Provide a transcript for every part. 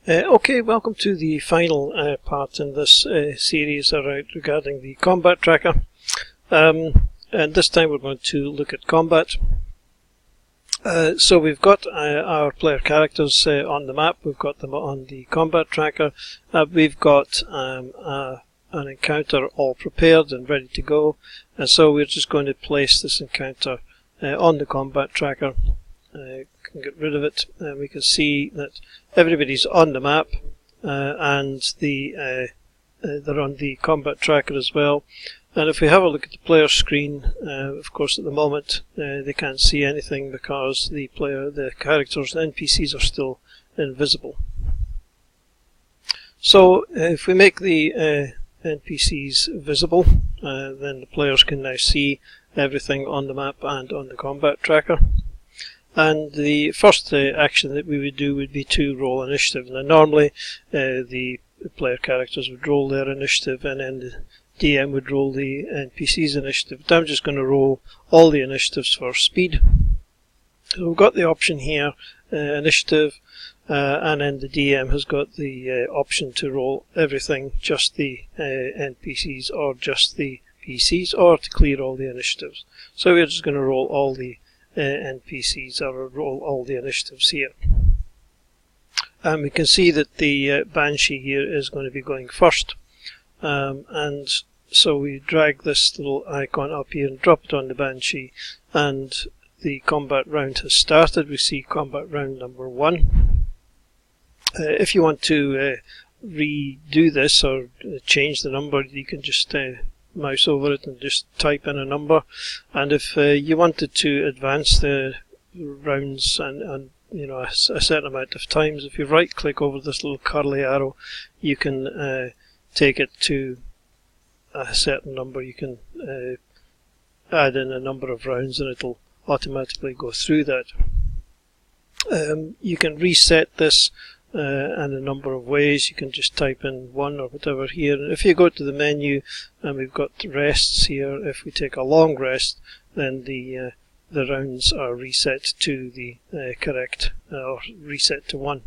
Okay, welcome to the final part in this series regarding the combat tracker. And this time we're going to look at combat. So we've got our player characters on the map, we've got them on the combat tracker, we've got an encounter all prepared and ready to go, and so we're just going to place this encounter on the combat tracker. Can get rid of it, and we can see that everybody's on the map, and they're on the combat tracker as well. And if we have a look at the player screen, of course at the moment they can't see anything because the characters, the NPCs are still invisible. So if we make the NPCs visible, then the players can now see everything on the map and on the combat tracker. And the first action that we would do would be to roll initiative. Now normally the player characters would roll their initiative and then the DM would roll the NPC's initiative. But I'm just going to roll all the initiatives for speed. So we've got the option here, initiative, and then the DM has got the option to roll everything, just the NPCs or just the PCs, or to clear all the initiatives. So we're just going to roll all the NPCs or roll all the initiatives here. And we can see that the Banshee here is going to be going first. And so we drag this little icon up here and drop it on the Banshee, and the combat round has started. We see combat round number 1. If you want to redo this or change the number, you can just mouse over it and just type in a number. And if you wanted to advance the rounds and you know, a certain amount of times, if you right click over this little curly arrow, you can take it to a certain number. You can add in a number of rounds and it'll automatically go through that. You can reset this in a number of ways. You can just type in 1 or whatever here, and if you go to the menu and we've got rests here, if we take a long rest, then the rounds are reset to the correct, or reset to 1.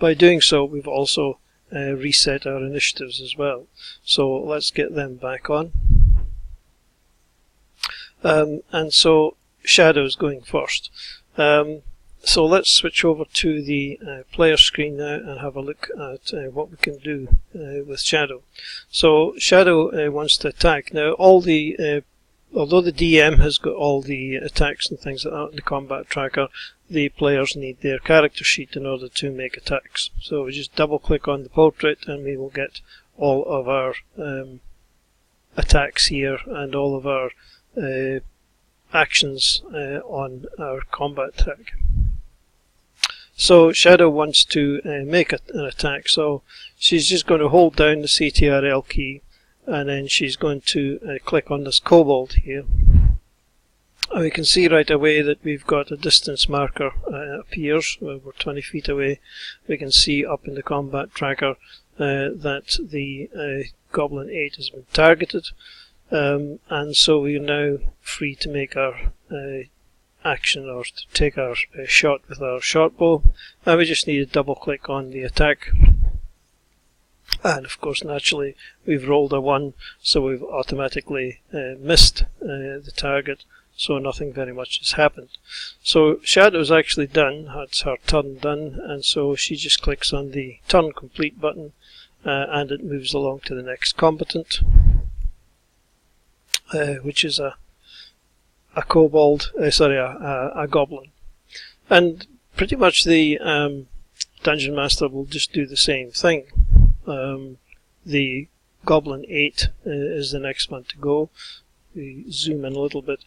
By doing so, we've also reset our initiatives as well. So let's get them back on. And so Shadow's going first. So let's switch over to the player screen now and have a look at what we can do with Shadow. So Shadow wants to attack. Now all the although the DM has got all the attacks and things like that in the combat tracker, the players need their character sheet in order to make attacks. So we just double click on the portrait and we will get all of our attacks here and all of our actions on our combat tag. So Shadow wants to make an attack, so she's just going to hold down the CTRL key and then she's going to click on this kobold here. And we can see right away that we've got a distance marker appears. We're 20 feet away. We can see up in the combat tracker that the Goblin 8 has been targeted, and so we're now free to make our action, or to take our shot with our short bow. And we just need to double click on the attack, and of course naturally we've rolled a 1, so we've automatically missed the target, so nothing very much has happened. So Shadow's actually done, that's her turn done, and so she just clicks on the turn complete button and it moves along to the next combatant, which is a kobold, a goblin. And pretty much the Dungeon Master will just do the same thing. The Goblin 8 is the next one to go. We zoom in a little bit.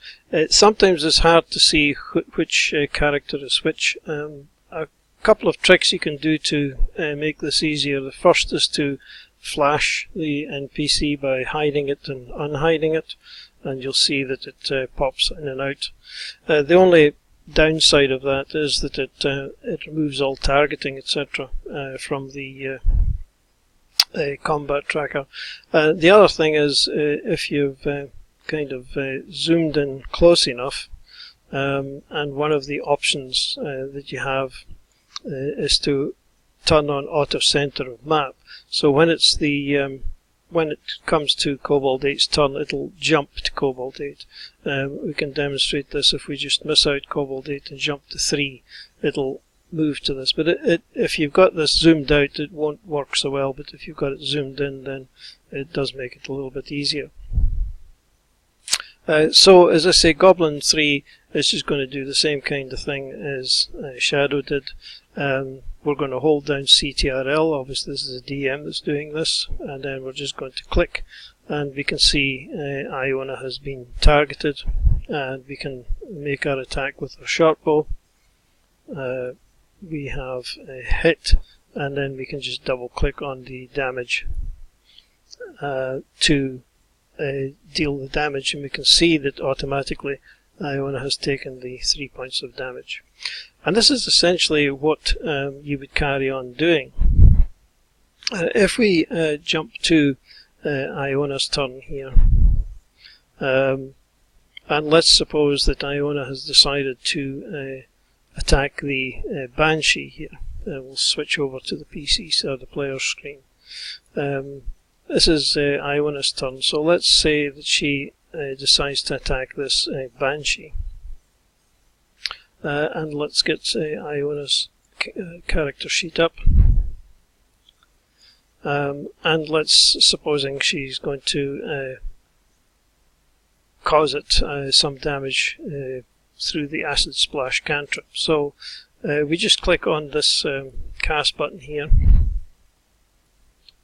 Sometimes it's hard to see which character is which. A couple of tricks you can do to make this easier. The first is to flash the NPC by hiding it and unhiding it, and you'll see that it pops in and out. The only downside of that is that it removes all targeting, etc. From the combat tracker. The other thing is if you've kind of zoomed in close enough, and one of the options that you have is to turn on auto center of map. So when it's the when it comes to Cobalt 8's turn, it'll jump to Cobalt 8. We can demonstrate this if we just miss out Cobalt 8 and jump to 3. It'll move to this. But if you've got this zoomed out, it won't work so well. But if you've got it zoomed in, then it does make it a little bit easier. So as I say, Goblin 3 is just going to do the same kind of thing as Shadow did. We're going to hold down CTRL, obviously this is a DM that's doing this, and then we're just going to click, and we can see Iona has been targeted, and we can make our attack with our short bow. We have a hit, and then we can just double click on the damage to deal the damage, and we can see that automatically Iona has taken the 3 points of damage. And this is essentially what you would carry on doing. If we jump to Iona's turn here, and let's suppose that Iona has decided to attack the Banshee here. We'll switch over to the PC or the player screen. This is Iona's turn, so let's say that she decides to attack this Banshee. And let's get Iona's character sheet up. And supposing she's going to cause it some damage through the Acid Splash cantrip. So we just click on this cast button here.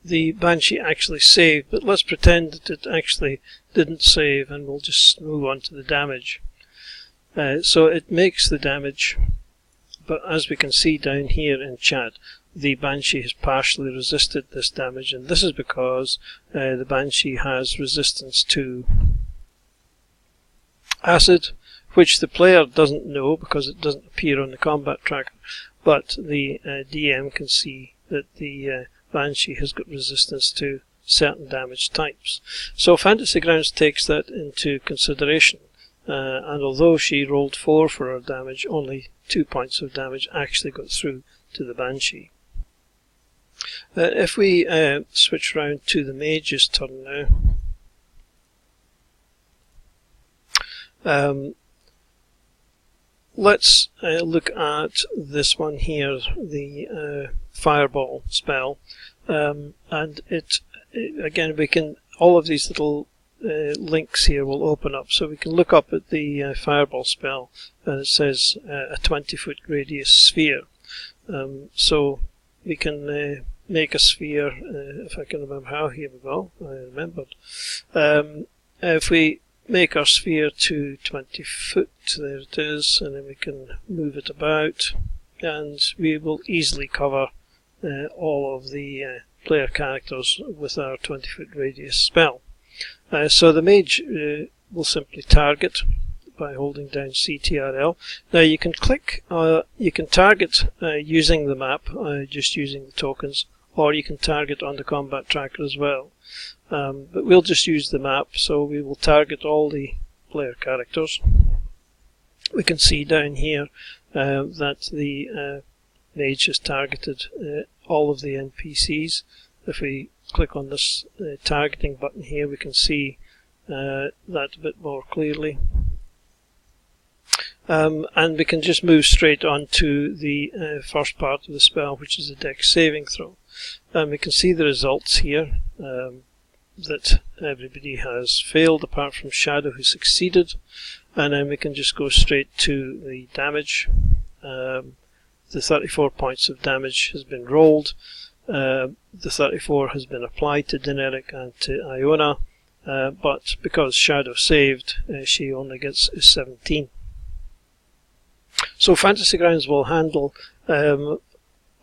The Banshee actually saved, but let's pretend that it actually didn't save, and we'll just move on to the damage. So it makes the damage, but as we can see down here in chat, the Banshee has partially resisted this damage, and this is because the Banshee has resistance to acid, which the player doesn't know because it doesn't appear on the combat tracker, but the DM can see that the Banshee has got resistance to certain damage types. So Fantasy Grounds takes that into consideration, and although she rolled 4 for her damage, only 2 points of damage actually got through to the Banshee. If we switch round to the Mage's turn now, let's look at this one here, the Fireball spell, and it again, we can, all of these little links here will open up, so we can look up at the Fireball spell, and it says a 20-foot radius sphere. So we can make a sphere, if I can remember how. Here we go, I remembered. If we make our sphere to 20 foot, there it is, and then we can move it about, and we will easily cover all of the player characters with our 20-foot radius spell. So the Mage will simply target by holding down CTRL. Now you can click, you can target using the map, just using the tokens, or you can target on the combat tracker as well. But we'll just use the map, so we will target all the player characters. We can see down here that the Mage has targeted all of the NPCs. If we click on this targeting button here, we can see that a bit more clearly. And we can just move straight on to the first part of the spell, which is a Dex saving throw. We can see the results here, that everybody has failed apart from Shadow, who succeeded. And then we can just go straight to the damage. The 34 points of damage has been rolled. The 34 has been applied to Daenerys and to Iona, but because Shadow saved, she only gets 17. So Fantasy Grounds will handle a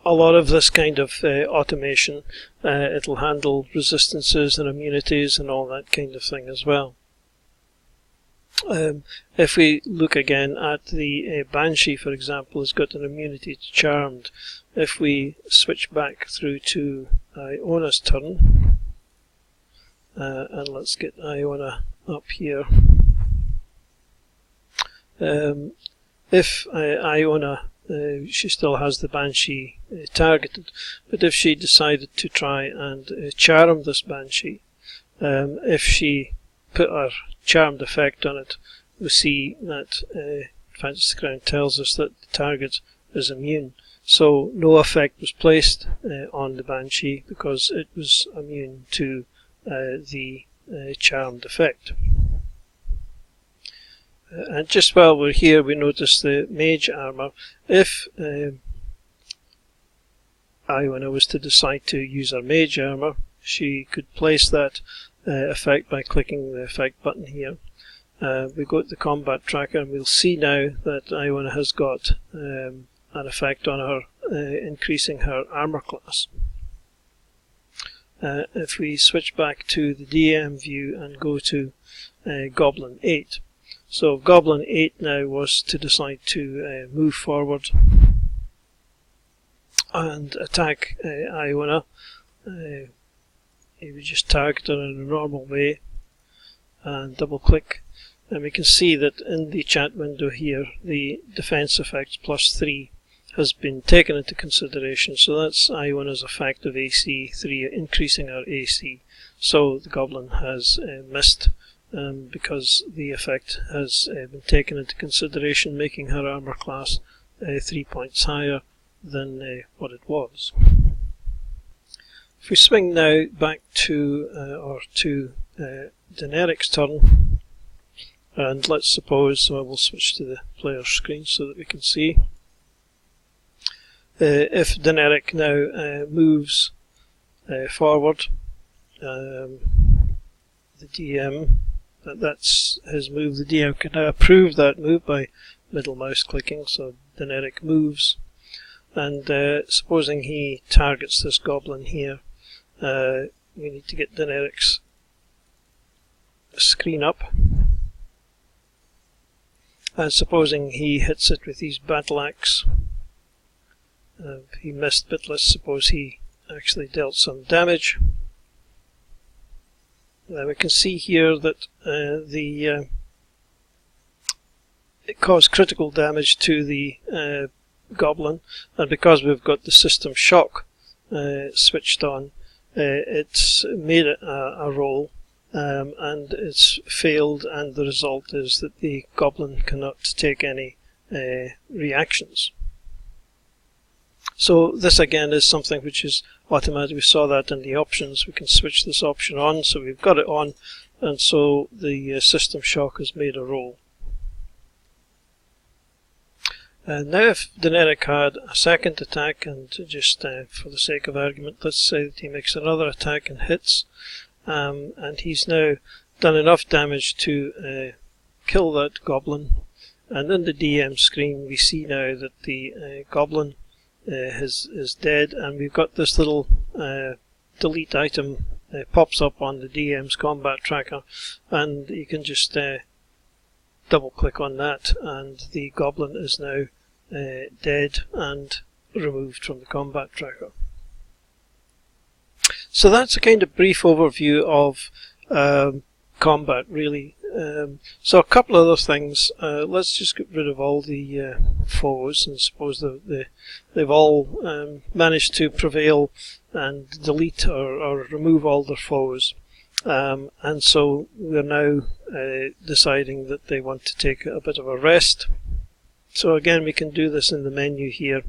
lot of this kind of automation. It'll handle resistances and immunities and all that kind of thing as well. If we look again at the Banshee, for example, has got an immunity to Charmed. If we switch back through to Iona's turn, and let's get Iona up here. If Iona she still has the Banshee targeted. But if she decided to try and charm this Banshee, if she put her charmed effect on it, we see that Fantasy Ground tells us that the target is immune. So no effect was placed on the Banshee because it was immune to the charmed effect. And just while we're here, we notice the mage armor. If Iona was to decide to use her mage armor, she could place that effect by clicking the effect button here. We go to the combat tracker and we'll see now that Iona has got an effect on her, increasing her armor class. If we switch back to the DM view and go to Goblin 8, so Goblin 8 now was to decide to move forward and attack Iona. He would just target her in a normal way and double click, and we can see that in the chat window here the defense effects +3 has been taken into consideration. So that's Iona's effect of AC 3 increasing her AC. So the Goblin has missed because the effect has been taken into consideration, making her armor class 3 points higher than what it was. If we swing now back to Daeneric's turn, and let's suppose, so we'll switch to the player screen so that we can see. If Daeneric now moves forward, the DM, that's his move, the DM can now approve that move by middle mouse clicking, so Daeneric moves. And supposing he targets this Goblin here, we need to get Daeneric's screen up. And supposing he hits it with his battle axe, he missed, but let's suppose he actually dealt some damage. We can see here that it caused critical damage to the Goblin, and because we've got the system shock switched on, it's made a roll, and it's failed, and the result is that the Goblin cannot take any reactions. So this again is something which is automatic. We saw that in the options. We can switch this option on, so we've got it on, and so the system shock has made a roll. Now if Daeneric had a second attack, and just for the sake of argument, let's say that he makes another attack and hits, and he's now done enough damage to kill that Goblin, and in the DM screen we see now that the Goblin is dead, and we've got this little delete item pops up on the DM's combat tracker, and you can just double click on that, and the Goblin is now dead and removed from the combat tracker. So that's a kind of brief overview of combat, really. So a couple of other things. Let's just get rid of all the foes, and suppose they've all managed to prevail and delete or remove all their foes. And so we're now deciding that they want to take a bit of a rest. So again, we can do this in the menu here.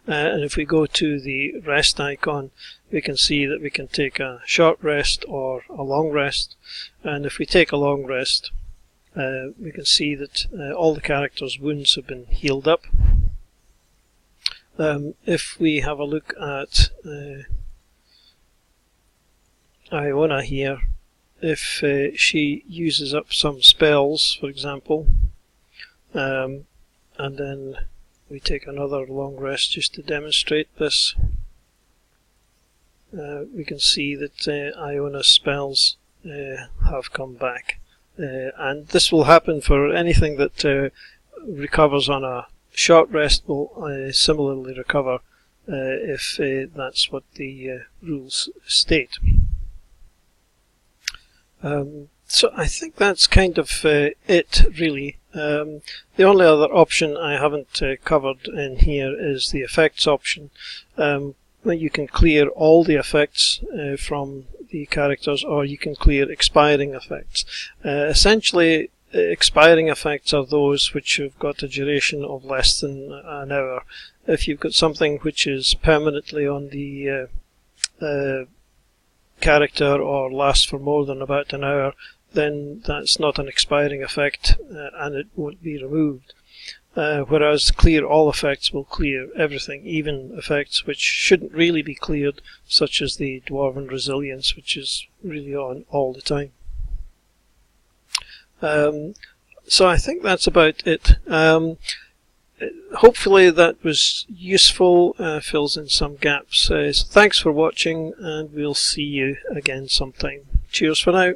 And if we go to the rest icon, we can see that we can take a short rest or a long rest. And if we take a long rest, we can see that all the characters' wounds have been healed up. If we have a look at Iona here, if she uses up some spells, for example, and then we take another long rest just to demonstrate this, we can see that Iona's spells have come back, and this will happen for anything that recovers on a short rest will similarly recover if that's what the rules state. So I think that's kind of it, really. The only other option I haven't covered in here is the effects option. You can clear all the effects from the characters, or you can clear expiring effects. Essentially, expiring effects are those which have got a duration of less than an hour. If you've got something which is permanently on the character or lasts for more than about an hour, then that's not an expiring effect and it won't be removed. Whereas clear all effects will clear everything, even effects which shouldn't really be cleared, such as the Dwarven Resilience, which is really on all the time. So I think that's about it. Hopefully that was useful, fills in some gaps. So thanks for watching, and we'll see you again sometime. Cheers for now.